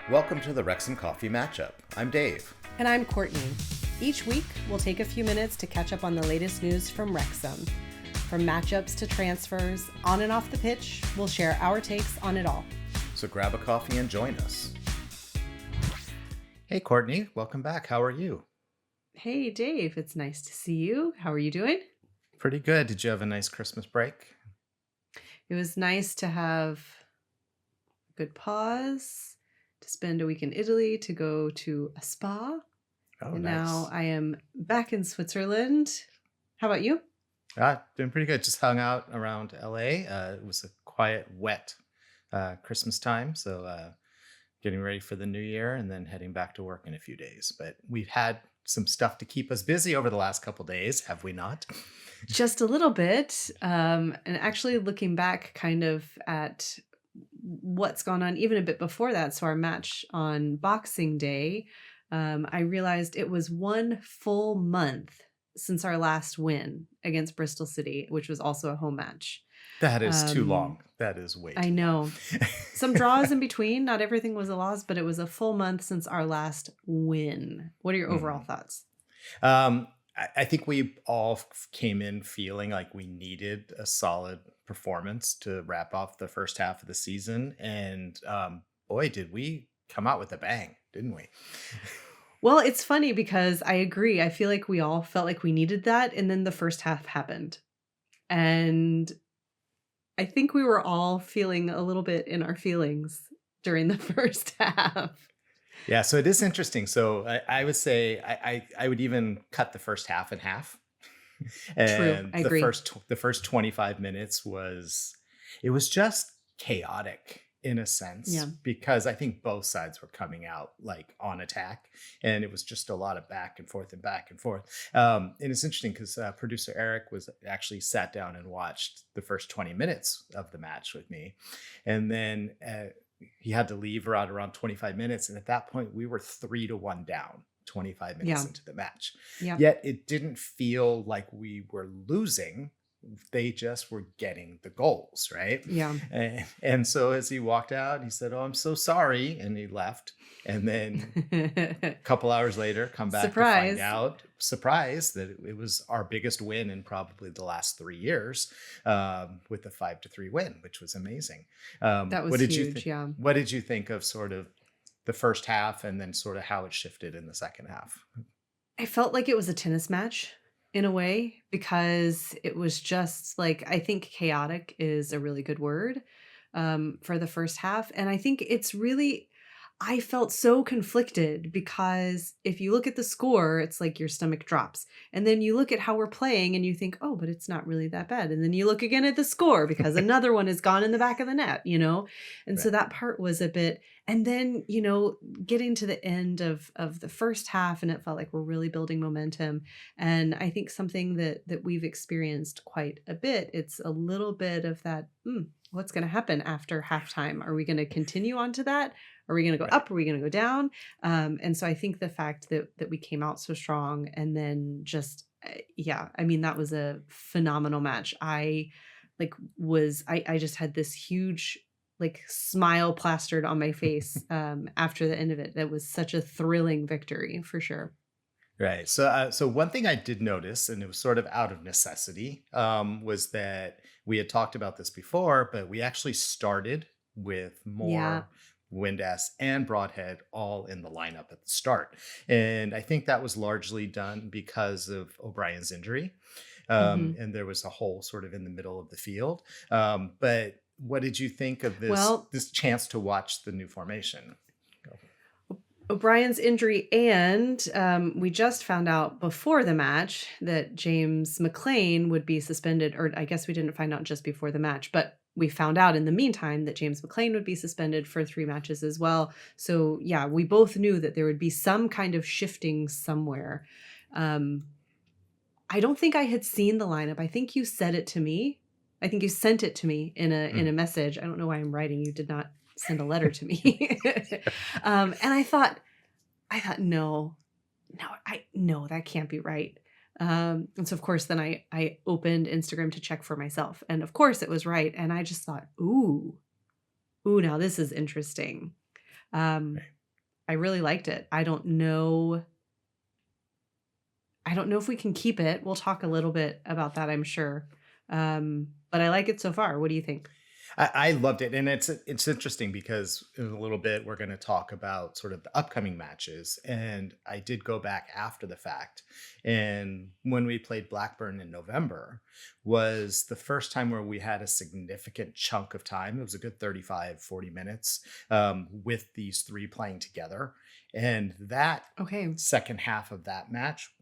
Welcome to the Wrexham Coffee Matchup. I'm Dave. And I'm Courtney. Each week, we'll take a few minutes to catch up on the latest news from Wrexham. From matchups to transfers, on and off the pitch, we'll share our takes on it all. So grab a coffee and join us. Hey, Courtney. Welcome back. How are you? Hey, Dave. It's nice to see you. How are you doing? Pretty good. Did you have a nice Christmas break? It was nice to have a good pause, to spend a week in Italy, to go to a spa. Oh, and nice. now I am back in Switzerland. How about you? Doing pretty good. Just hung out around LA. It was a quiet, wet Christmas time. So getting ready for the new year and then heading back to work in a few days. But we've had some stuff to keep us busy over the last couple days, have we not? Just a little bit. And actually looking back kind of at what's gone on even a bit before that. So our match on Boxing Day, I realized it was 1 full month since our last win against Bristol City, which was also a home match. That is too long. That is way too I know. long. Some draws in between. Not everything was a loss, but it was a full month since our last win. What are your overall thoughts? I think we all came in feeling like we needed a solid performance to wrap off the first half of the season. And boy, did we come out with a bang, didn't we? Well, it's funny because I agree. I feel like we all felt like we needed that. And then the first half happened. And I think we were all feeling a little bit in our feelings during the first half. Yeah, so it is interesting. So I would say I would even cut the first half in half. And I agree. The first 25 minutes was just chaotic in a sense, because I think both sides were coming out like on attack, and it was just a lot of back and forth and back and forth. And it's interesting because producer Eric was actually sat down and watched the first 20 minutes of the match with me, and then he had to leave around 25 minutes. And at that point we were 3-1 down 25 minutes into the match. Yet it didn't feel like we were losing. They just were getting the goals, right? Yeah. And so as he walked out, he said, "Oh, I'm so sorry." And he left. And then a couple hours later, come back to find out, surprise, that it was our biggest win in probably the last 3 years, with a 5-3 win, which was amazing. That was huge, yeah. What did you think of sort of the first half and then sort of how it shifted in the second half? I felt like it was a tennis match in a way, because it was just like, I think chaotic is a really good word for the first half. And I think it's really, I felt so conflicted because if you look at the score, it's like your stomach drops. And then you look at how we're playing and you think, oh, but it's not really that bad. And then you look again at the score because another one has gone in the back of the net, you know? And so that part was a bit, and then, you know, getting to the end of the first half, and it felt like we're really building momentum. And I think something that we've experienced quite a bit, it's a little bit of that, what's going to happen after halftime? Are we going to continue on to that? Are we going to go up? Are we going to go down? And so I think the fact that we came out so strong, and then just, I mean, that was a phenomenal match. I just had this huge like smile plastered on my face after the end of it. That was such a thrilling victory for sure. Right. So one thing I did notice, and it was sort of out of necessity, was that we had talked about this before, but we actually started with Moore, Windass, and Broadhead all in the lineup at the start. And I think that was largely done because of O'Brien's injury. And there was a hole sort of in the middle of the field. But what did you think of this chance to watch the new formation? O'Brien's injury, and we just found out before the match that James McClean would be suspended, or I guess we didn't find out just before the match, but we found out in the meantime that James McClean would be suspended for 3 matches as well. So yeah, we both knew that there would be some kind of shifting somewhere. I don't think I had seen the lineup. I think you said it to me. I think you sent it to me in a message. I don't know why I'm writing. You did not send a letter to me. And I thought, no, that can't be right. And so of course, then I opened Instagram to check for myself, and of course it was right. And I just thought, ooh, now this is interesting. I really liked it. I don't know if we can keep it. We'll talk a little bit about that, I'm sure. But I like it so far. What do you think? I loved it, and it's interesting because in a little bit we're going to talk about sort of the upcoming matches, and I did go back after the fact, and when we played Blackburn in November was the first time where we had a significant chunk of time. It was a good 35-40 minutes with these three playing together, and that second half of that match,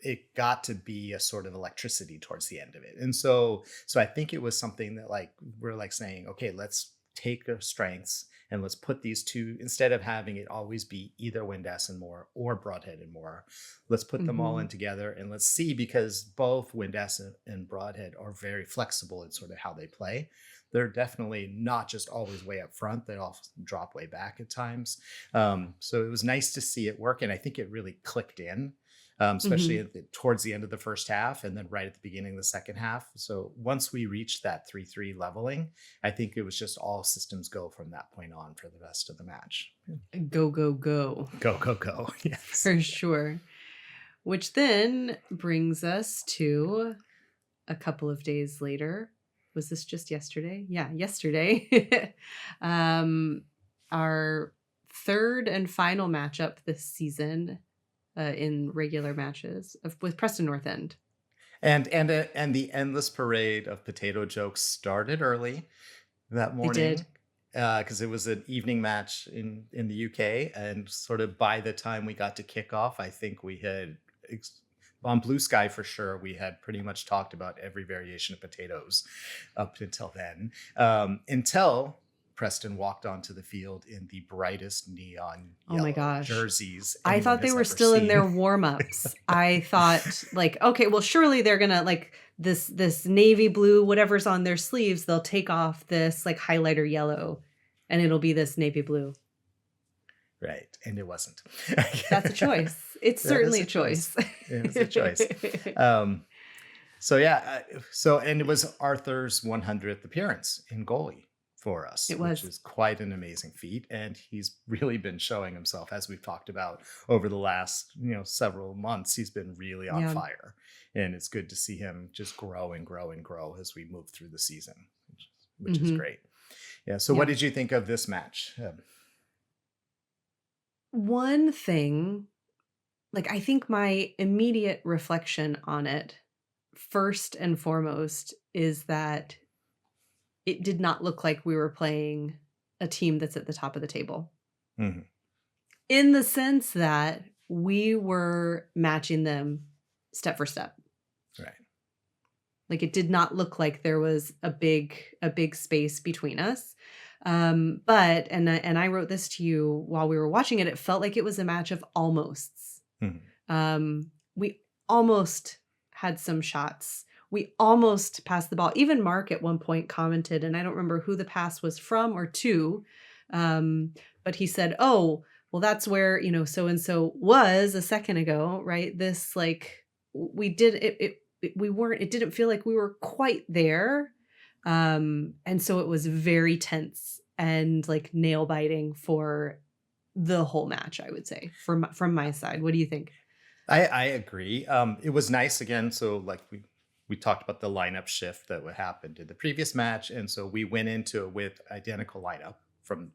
it got to be a sort of electricity towards the end of it. And so I think it was something that like we're like saying, okay, let's take our strengths and let's put these two, instead of having it always be either Windass and Moore or Broadhead and Moore, let's put them all in together and let's see, because both Windass and Broadhead are very flexible in sort of how they play. They're definitely not just always way up front. They all drop way back at times. So it was nice to see it work. And I think it really clicked in. Especially towards the end of the first half and then right at the beginning of the second half. So once we reached that 3-3 leveling, I think it was just all systems go from that point on for the rest of the match. Go, go, go. Go, go, go. Yes. For sure. Which then brings us to a couple of days later. Was this just yesterday? Yeah, yesterday. Our third and final matchup this season in regular matches with Preston North End. And the endless parade of potato jokes started early that morning. It did. Because it was an evening match in the UK, and sort of by the time we got to kickoff, I think we had, on Blue Sky for sure, we had pretty much talked about every variation of potatoes up until then. Until Preston walked onto the field in the brightest neon yellow jerseys. I thought they were still in their warm-ups. I thought like, okay, well, surely they're gonna like this navy blue, whatever's on their sleeves, they'll take off this like highlighter yellow and it'll be this navy blue. Right. And it wasn't. That's a choice. It's certainly a choice. It was a choice. And it was Arthur's 100th appearance in goalie for us, which is quite an amazing feat. And he's really been showing himself, as we've talked about over the last, several months. He's been really on fire, and it's good to see him just grow and grow and grow as we move through the season, which is great. Yeah. So what did you think of this match? One thing, like, I think my immediate reflection on it, first and foremost, is that it did not look like we were playing a team that's at the top of the table. In the sense that we were matching them step for step. Right. Like, it did not look like there was a big space between us. But I wrote this to you while we were watching it. It felt like it was a match of almosts. We almost had some shots. We almost passed the ball. Even Mark at one point commented, and I don't remember who the pass was from or to, but he said, "Oh, well, that's where, so-and-so was a second ago," right? This, like, we did it. It didn't feel like we were quite there. And so it was very tense and like nail biting for the whole match, I would say, from my side. What do you think? I agree. It was nice again. So like we talked about the lineup shift that happened in the previous match. And so we went into it with identical lineup from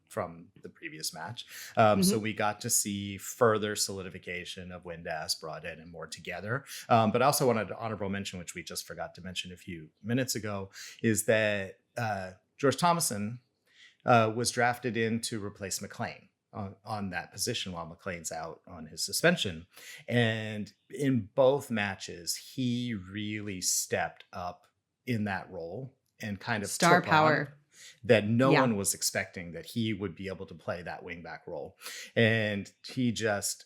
the previous match. So we got to see further solidification of Windass, Broadhead, and Moore together. But I also wanted to honorable mention, which we just forgot to mention a few minutes ago, is that George Thomason was drafted in to replace McClean on that position while McClean's out on his suspension. And in both matches, he really stepped up in that role and kind of star power that no one was expecting, that he would be able to play that wingback role. And he just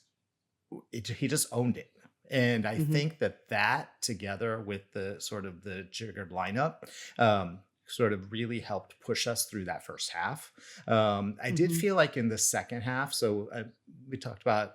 owned it. And I think that together with the sort of the jiggered lineup, sort of really helped push us through that first half. I did feel like in the second half, so we talked about,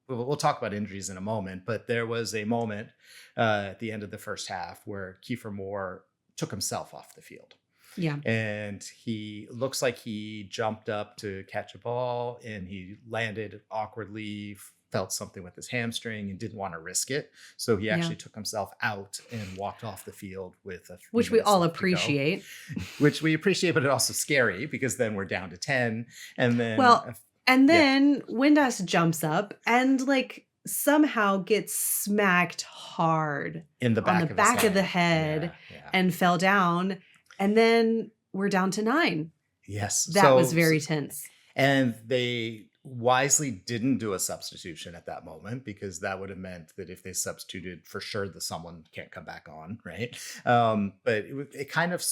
we'll talk about injuries in a moment, but there was a moment at the end of the first half where Keiffer Moore took himself off the field. Yeah. And he looks like he jumped up to catch a ball and he landed awkwardly, felt something with his hamstring and didn't want to risk it. So he Yeah. actually took himself out and walked off the field with a few Which we minutes all left to go, appreciate. which we appreciate, but it's also scary because then we're down to 10. And then, Well, and yeah. then Windass jumps up and like somehow gets smacked hard in the on back, the back of the head and fell down. And then we're down to 9. Yes. That was very tense. And they wisely didn't do a substitution at that moment, because that would have meant that if they substituted, for sure that someone can't come back on, right? But it kind of,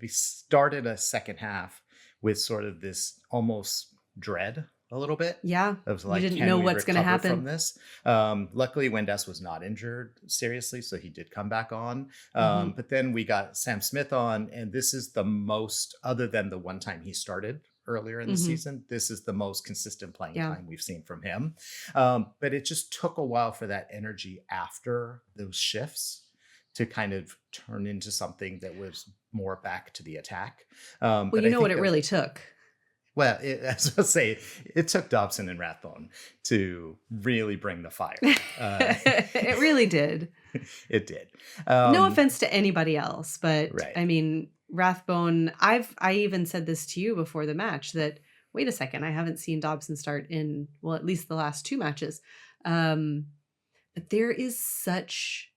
we started a second half with sort of this almost dread a little bit. Yeah. Of like, you didn't can know we what's going to recover happen from this. Luckily, Windass was not injured seriously, so he did come back on. But then we got Sam Smith on, and this is the most, other than the one time he started earlier in the season, this is the most consistent playing time we've seen from him. But it just took a while for that energy after those shifts to kind of turn into something that was more back to the attack. Well, but you know what it really took. Well, as I say, it took Dobson and Rathbone to really bring the fire. It really did. It did. No offense to anybody else, but right. I mean, Rathbone, I even said this to you before the match that, wait a second, I haven't seen Dobson start in, well, at least the last 2 matches. But there is such,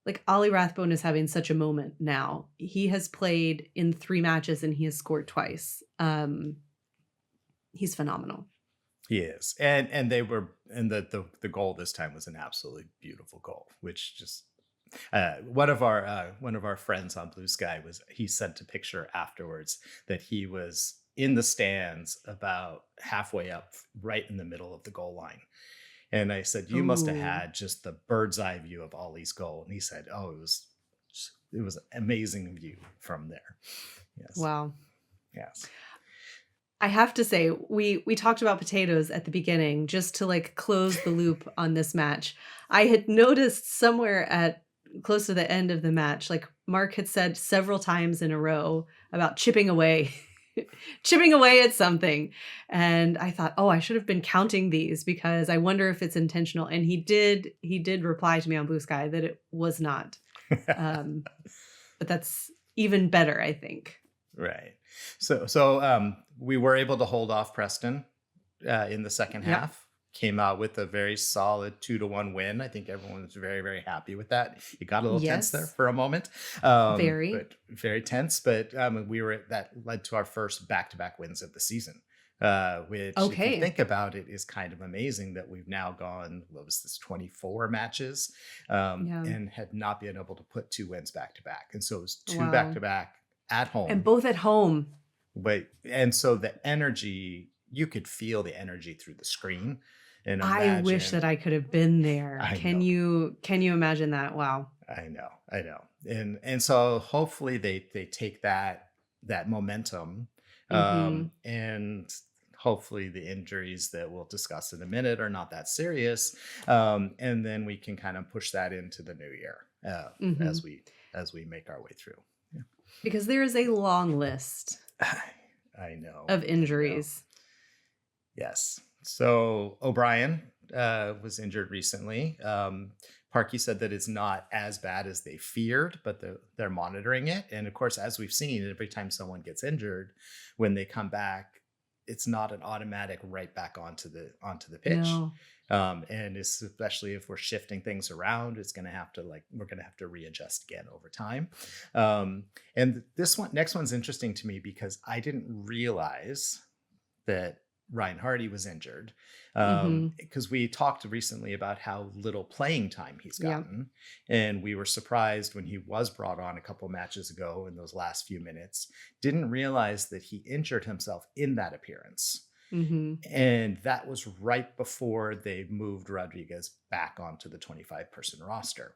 like, Ollie Rathbone is having such a moment now. He has played in 3 matches and he has scored twice. He's phenomenal. He is. And they were, and the goal this time was an absolutely beautiful goal, which just, one of our friends on Blue Sky he sent a picture afterwards that he was in the stands about halfway up, right in the middle of the goal line. And I said, you must have had just the bird's eye view of Ollie's goal. And he said, oh, it was an amazing view from there. Yes. Wow. Yes. I have to say, we talked about potatoes at the beginning, just to like close the loop on this match. I had noticed somewhere at close to the end of the match, like Mark had said several times in a row about chipping away, chipping away at something. And I thought, oh, I should have been counting these because I wonder if it's intentional. And he did reply to me on Blue Sky that it was not. But that's even better, I think. Right. So we were able to hold off Preston in the second half. Came out with a very solid 2-1 win. I think everyone was very, very happy with that. It got a little tense there for a moment. But very tense. But that led to our first back-to-back wins of the season. Which, if you think about it, is kind of amazing that we've now gone, 24 matches, and had not been able to put 2 wins back-to-back. And so it was 2 back-to-back at home. And both at home. And so the energy, you could feel the energy through the screen. And I wish that I could have been there. Can you imagine that? Wow. I know. And so hopefully they take that momentum, and hopefully the injuries that we'll discuss in a minute are not that serious. And then we can kind of push that into the new year as we make our way through. Yeah. Because there is a long list. I know. Of injuries. Yes. So O'Brien was injured recently. Parkey said that it's not as bad as they feared, but they're monitoring it. And of course, as we've seen, every time someone gets injured, when they come back, it's not an automatic right back onto the pitch. No. And especially if we're shifting things around, we're going to have to readjust again over time. And next one's interesting to me because I didn't realize that Ryan Hardy was injured, because we talked recently about how little playing time he's gotten. And we were surprised when he was brought on a couple matches ago in those last few minutes, didn't realize that he injured himself in that appearance. And that was right before they moved Rodriguez back onto the 25-person roster.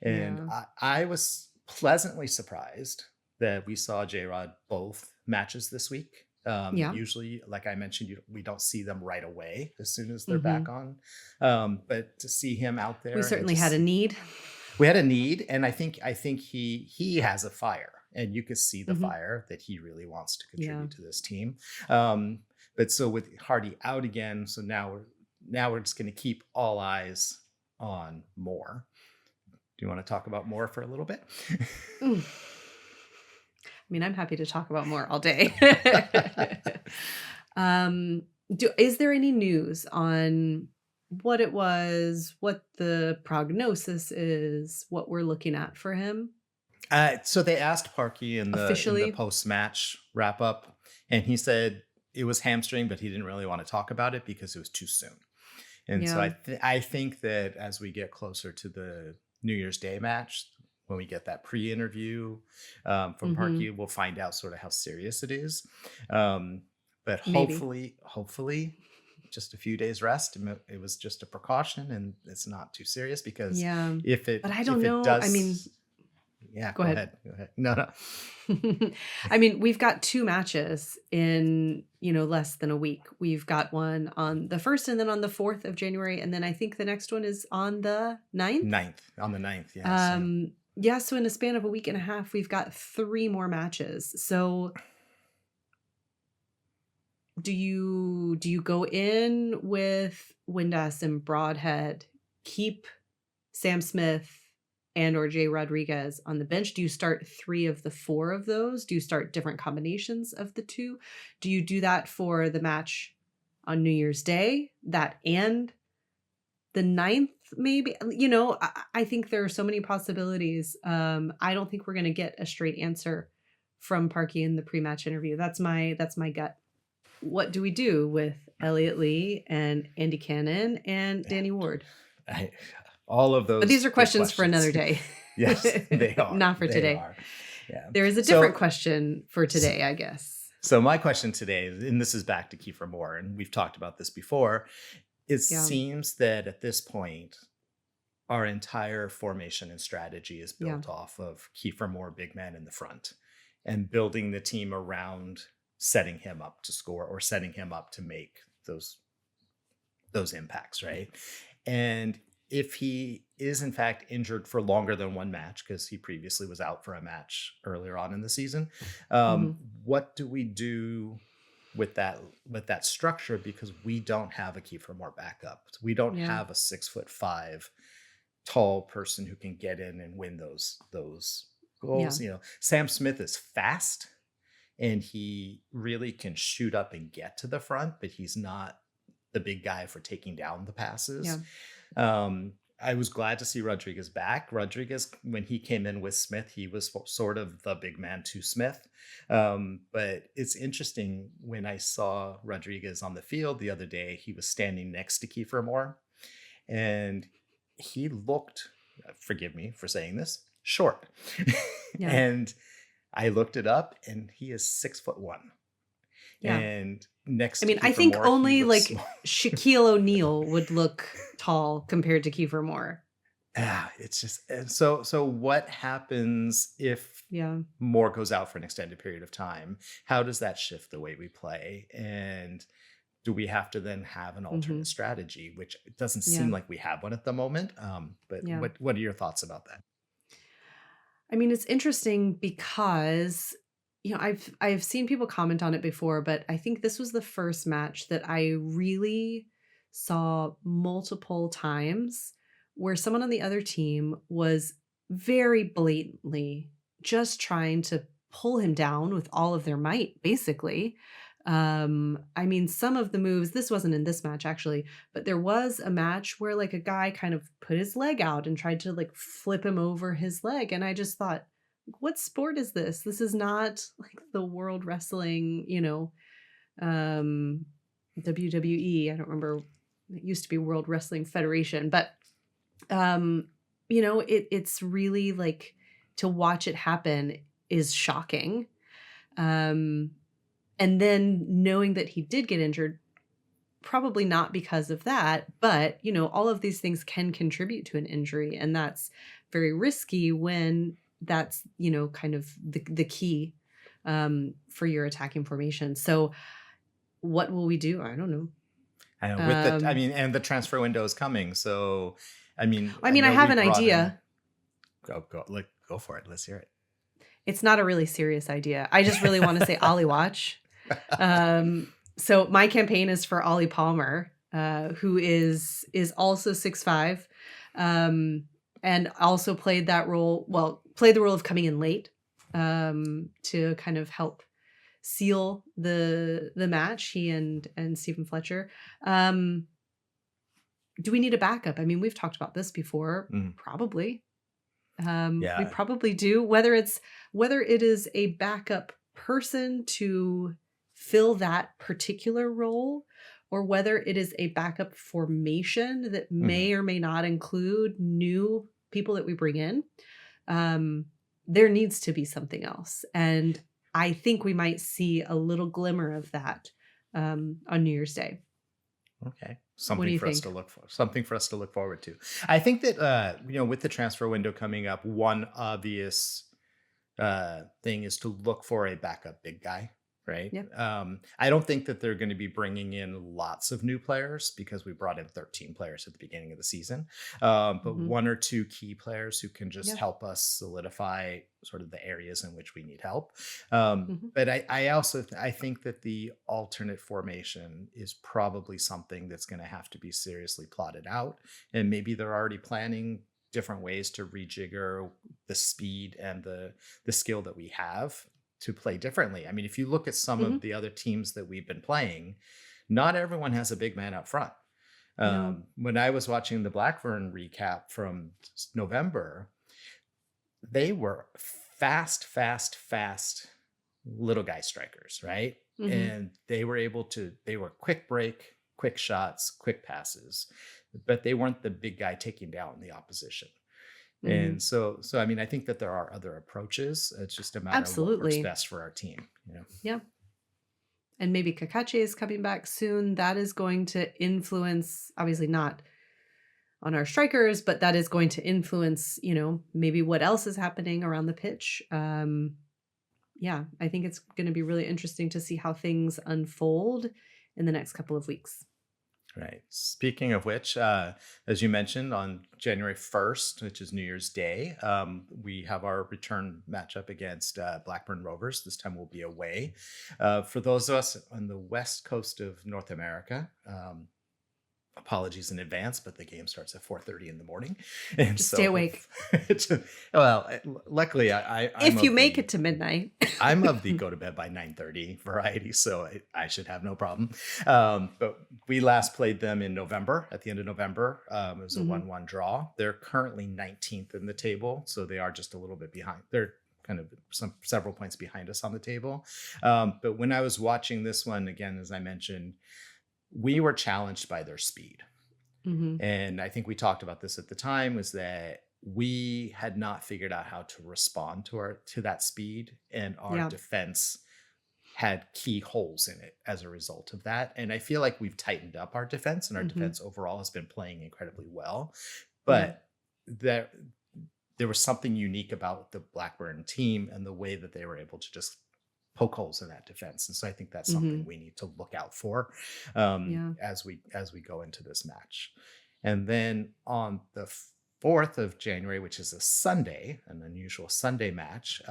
And I was pleasantly surprised that we saw J-Rod both matches this week. Usually, like I mentioned, we don't see them right away as soon as they're back on. But to see him out there, we certainly had a need. We had a need, and I think he has a fire. and you could see the hmm fire that he really wants to Yeah. contribute to this team. But so with Hardy out again, so now we're just going to keep all eyes on Moore. Do you want to talk about Moore for a little bit? Mm. I mean, I'm happy to talk about more all day. Is there any news on what it was, what the prognosis is, what we're looking at for him So they asked Parkey in the officially? post-match wrap-up, and he said it was hamstring, but he didn't really want to talk about it because it was too soon. And so Yeah. I think that as we get closer to the New Year's Day match, when we get that pre-interview from hmm Parkey, we'll find out sort of how serious it is. But Maybe. hopefully, just a few days rest. It was just a precaution, and it's not too serious because Yeah. if But I if don't it know. I mean, does, yeah, go go ahead. ahead. No. I mean, we've got two matches in, less than a week. We've got one on the 1st and then on the 4th of January. And then I think the next one is on the 9th. On the 9th, yes. Yeah. So in a span of a week and a half, we've got 3 more matches. So do you go in with Windass and Broadhead, keep Sam Smith and or Jay Rodriguez on the bench? Do you start 3 of the 4 of those? Do you start different combinations of the 2? Do you do that for the match on New Year's Day, that and the 9th maybe? I think there are so many possibilities. I don't think we're going to get a straight answer from Parkey in the pre-match interview. That's my gut. What do we do with Elliot Lee and Andy Cannon and Danny Ward? All of those. But these are questions for another day. Yes, they are. Not for today. Are. Yeah. There is a different question for today, I guess. So my question today, and this is back to Keiffer Moore, and we've talked about this before. It seems that at this point, our entire formation and strategy is built off of Keiffer Moore, big man in the front, and building the team around setting him up to score or setting him up to make those impacts, right? And if he is in fact injured for longer than one match, because he previously was out for a match earlier on in the season, what do we do with that structure? Because we don't have a Keiffer Moore backup. We don't have a 6'5" tall person who can get in and win those goals. Sam Smith is fast and he really can shoot up and get to the front, but he's not the big guy for taking down the passes. I was glad to see Rodriguez back. Rodriguez, when he came in with Smith, he was sort of the big man to Smith. But it's interesting, when I saw Rodriguez on the field the other day, he was standing next to Keiffer Moore, and he looked, forgive me for saying this, short. And I looked it up, and he is 6'1". And next, I think Moore, only like Shaquille O'Neal would look tall compared to Keiffer Moore. It's just, and so what happens if Moore goes out for an extended period of time? How does that shift the way we play? And do we have to then have an alternate strategy, which it doesn't seem like we have one at the moment? But what are your thoughts about that? I mean, it's interesting because I've seen people comment on it before, but I think this was the first match that I really saw multiple times where someone on the other team was very blatantly just trying to pull him down with all of their might, basically. I mean, some of the moves, this wasn't in this match actually, but there was a match where like a guy kind of put his leg out and tried to like flip him over his leg. And I just thought, what sport is this? This is not like the World Wrestling, WWE. I don't remember. It used to be World Wrestling Federation, but it's really like, to watch it happen is shocking. And then knowing that he did get injured, probably not because of that, but all of these things can contribute to an injury, and that's very risky when that's kind of the key for your attacking formation. So what will we do? I don't know. I know and the transfer window is coming. So I mean, I have an idea. Go for it. Let's hear it. It's not a really serious idea. I just really want to say Ollie watch. So my campaign is for Ollie Palmer, who is also 6'5", and also played the role of coming in late, to kind of help seal the match. He and Stephen Fletcher. Do we need a backup? I mean, we've talked about this before. Probably. We probably do. Whether it is a backup person to fill that particular role, or whether it is a backup formation that may or may not include new people that we bring in, there needs to be something else. And I think we might see a little glimmer of that on New Year's Day. Okay. Something for us to look forward to. I think that, with the transfer window coming up, one obvious thing is to look for a backup big guy, right? Yep. I don't think that they're going to be bringing in lots of new players, because we brought in 13 players at the beginning of the season. But one or two key players who can just help us solidify sort of the areas in which we need help. But I think that the alternate formation is probably something that's going to have to be seriously plotted out. And maybe they're already planning different ways to rejigger the speed and the skill that we have to play differently. I mean, if you look at some of the other teams that we've been playing, not everyone has a big man up front. When I was watching the Blackburn recap from November, they were fast little guy strikers, right? And they were quick break, quick shots, quick passes, but they weren't the big guy taking down the opposition. And so I mean, I think that there are other approaches. It's just a matter of what works best for our team. Yeah. And maybe Kakache is coming back soon. That is going to influence, obviously not on our strikers, but that is going to influence, maybe what else is happening around the pitch. I think it's going to be really interesting to see how things unfold in the next couple of weeks. Right. Speaking of which, as you mentioned, on January 1st, which is New Year's Day, we have our return matchup against Blackburn Rovers. This time we'll be away. For those of us on the west coast of North America, apologies in advance, but the game starts at 4:30 in the morning. And just stay awake. Luckily, I'm if you make it to midnight. I'm of the go to bed by 9:30 variety, so I should have no problem. But we last played them in November, at the end of November. It was a 1-1 draw. They're currently 19th in the table, so they are just a little bit behind. They're kind of several points behind us on the table. But when I was watching this one, again, as I mentioned, we were challenged by their speed. And I think we talked about this at the time, was that we had not figured out how to respond to that speed, and our defense had key holes in it as a result of that. And I feel like we've tightened up our defense, and our defense overall has been playing incredibly well. But there was something unique about the Blackburn team and the way that they were able to just poke holes in that defense. And so I think that's something we need to look out for as we go into this match. And then on the 4th of January, which is a Sunday, an unusual Sunday match,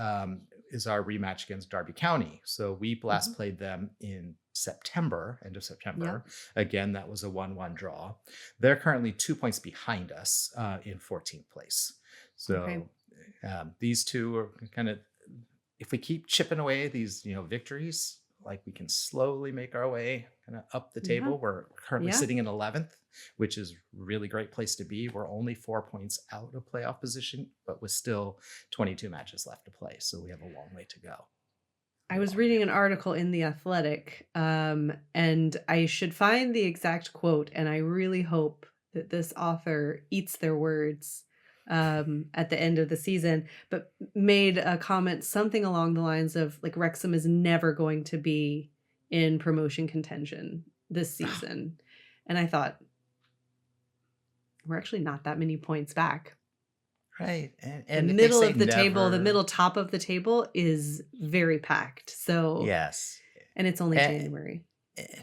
is our rematch against Derby County. So we last played them in end of September. Again, that was a 1-1 draw. They're currently 2 points behind us in 14th place. So these two are kind of, if we keep chipping away these, victories, like, we can slowly make our way kind of up the table. We're currently sitting in 11th, which is a really great place to be. We're only 4 points out of playoff position, but with still 22 matches left to play. So we have a long way to go. I was reading an article in The Athletic, and I should find the exact quote, and I really hope that this author eats their words at the end of the season, but made a comment something along the lines of, like, Wrexham is never going to be in promotion contention this season. And I thought, we're actually not that many points back. Right. And the middle of the table, the middle top of the table is very packed. So yes. And it's only January.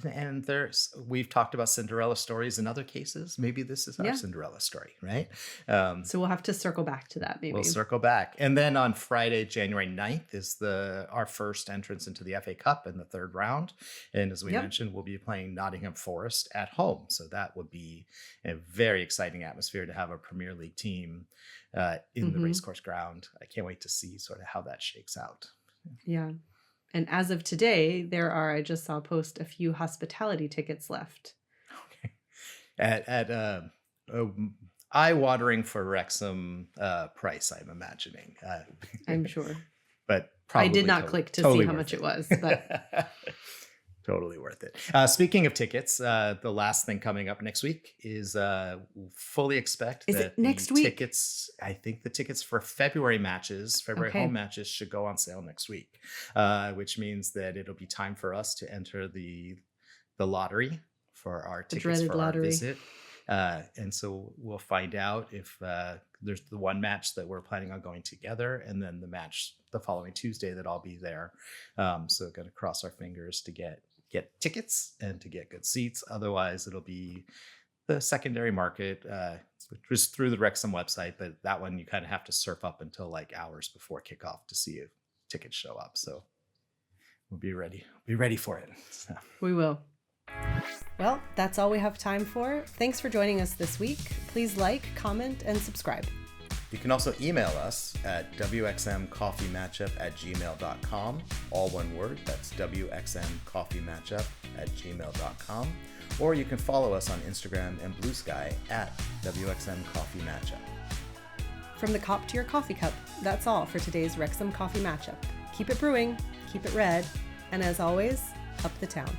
And we've talked about Cinderella stories in other cases. Maybe this is our Yeah. Cinderella story, right? So we'll have to circle back to that maybe. We'll circle back. And then on Friday, January 9th is our first entrance into the FA Cup in the third round. And as we mentioned, we'll be playing Nottingham Forest at home. So that would be a very exciting atmosphere to have a Premier League team in the racecourse ground. I can't wait to see sort of how that shakes out. Yeah. And as of today, there are, I just saw a post, a few hospitality tickets left. Okay. At eye-watering for Wrexham price, I'm imagining. I'm sure. But probably I did not click to see how much it was, but totally worth it. Speaking of tickets, the last thing coming up next week is fully expect is that it next week? Tickets, I think the tickets for February home matches should go on sale next week, which means that it'll be time for us to enter the lottery for our tickets for our visit. And so we'll find out if there's the one match that we're planning on going together, and then the match the following Tuesday that I'll be there. So going to cross our fingers to get tickets and to get good seats. Otherwise, it'll be the secondary market, which was through the Wrexham website, but that one you kind of have to surf up until like hours before kickoff to see if tickets show up. So we'll be ready. Be ready for it. So. We will. Well, that's all we have time for. Thanks for joining us this week. Please like, comment, and subscribe. You can also email us at wxmcoffeematchup@gmail.com. All one word, that's wxmcoffeematchup@gmail.com. Or you can follow us on Instagram and Blue Sky at wxmcoffeematchup. From the cop to your coffee cup, that's all for today's Wrexham Coffee Matchup. Keep it brewing, keep it red, and as always, up the town.